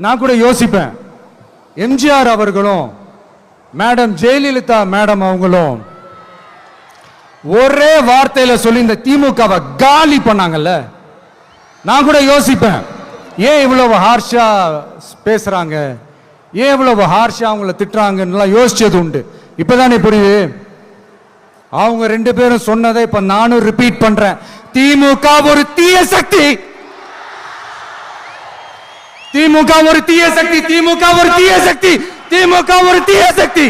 நான் கூட யோசிப்பேன், எம்ஜிஆர் அவர்களும் மேடம் ஜெயலலிதா மேடம் அவங்களும் ஒரே வார்த்தையில சொல்லி இந்த திமுகவை காலி பண்ணாங்கல்ல. நான் கூட யோசிப்பேன், ஏன் இவ்வளவு ஹார்ஷா பேசுறாங்க, ஏன் இவ்வளவு ஹார்ஷா அவங்கள திட்டுறாங்கன்னு யோசிச்சது உண்டு. இப்பதானே புரியுது. அவங்க ரெண்டு பேரும் சொன்னதை இப்ப நானும் ரிப்பீட் பண்றேன். திமுக ஒரு தீய சக்தி, திமுக ஒரு தீய சக்தி, திமுக ஒரு தீய சக்தி, திமுக ஒரு தீய சக்தி,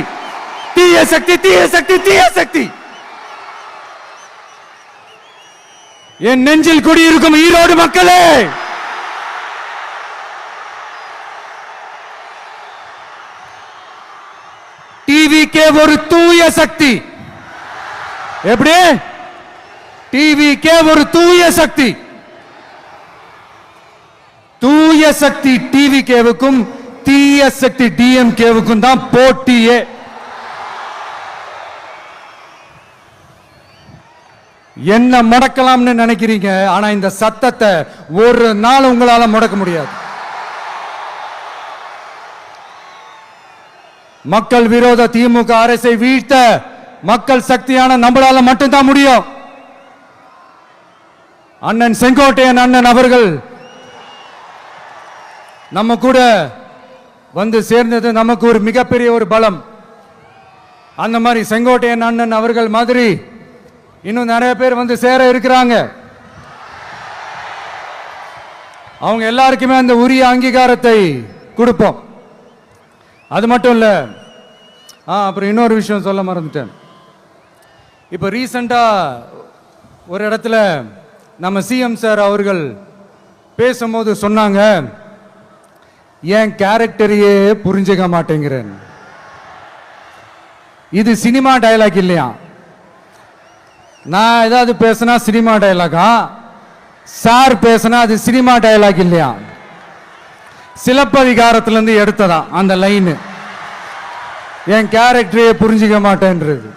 தீய சக்தி, தீய சக்தி, தீய சக்தி. என் நெஞ்சில் குடியிருக்கும் ஈரோடு மக்களே, டிவிகே ஒரு தூய சக்தி. எப்படி? டிவிகே ஒரு தூய சக்தி. தூய சக்தி டிவிகேவுக்கும் தீய சக்தி டிஎம்கேவுக்கும் தான் போட்டியே. என்ன முடக்கலாம்னு நினைக்கிறீங்க, ஆனா இந்த சத்தத்தை ஒரு நாள் உங்களால முடக்க முடியாது. மக்கள் விரோத திமுக அரசை வீழ்த்த மக்கள் சக்தியான நம்மளால மட்டும்தான் முடியும். அண்ணன் செங்கோட்டையன் அண்ணன் அவர்கள் நம்ம கூட வந்து சேர்ந்தது நமக்கு ஒரு மிகப்பெரிய ஒரு பலம். அந்த மாதிரி செங்கோட்டையன் அண்ணன் அவர்கள் மாதிரி இன்னும் நிறைய பேர் வந்து சேர இருக்கிறாங்க. அவங்க எல்லாருக்குமே அந்த உரிய அங்கீகாரத்தை கொடுப்போம். அது மட்டும் இல்ல, அப்புறம் இன்னொரு விஷயம் சொல்ல மறந்துட்டேன். இப்ப ரீசெண்டா ஒரு இடத்துல நம்ம சிஎம் சார் அவர்கள் பேசும்போது சொன்னாங்க, என் கேரக்டரையே புரிஞ்சுக்க மாட்டேங்கிறேன். இது சினிமா டயலாக் இல்லையா? நான் ஏதாவது பேசினா சினிமா டயலாகா, சார் பேசினா அது சினிமா டயலாக் இல்லையா? சிலப்பதிகாரத்திலிருந்து எடுத்ததான் அந்த லைன். என் கேரக்டரையே புரிஞ்சுக்க மாட்டேன்றது.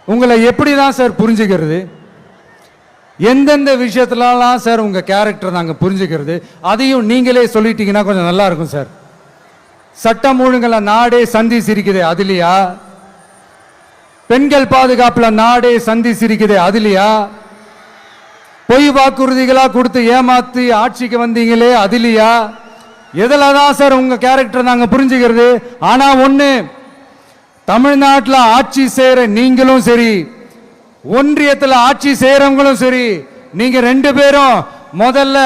உங்களை எப்படிதான் சார் புரிஞ்சுக்கிறது? எந்தெந்த விஷயத்துலலாம் சார் உங்க கேரக்டர் நாங்க புரிஞ்சுக்கிறது? அதையும் நீங்களே சொல்லிட்டீங்கன்னா கொஞ்சம் நல்லா இருக்கும் சார். சட்டம் ஒழுங்குல நாடே சந்தி சிரிக்குதே அதுலயா? பெண்கள் பாதுகாப்புல நாடே சந்தி சிரிக்குதே அதுலயா? பொய் வாக்குறுதிகளா கொடுத்து ஏமாத்தி ஆட்சிக்கு வந்தீங்களே அதுலயா? எதுலதான் சார் உங்க கேரக்டர் நாங்க புரிஞ்சுக்கிறது? ஆனா ஒண்ணு, தமிழ்நாட்டில் ஆட்சி செய்யற நீங்களும் சரி, ஒன்றியத்தில் ஆட்சி செய்யறவங்களும் சரி, நீங்க ரெண்டு பேரும் முதல்ல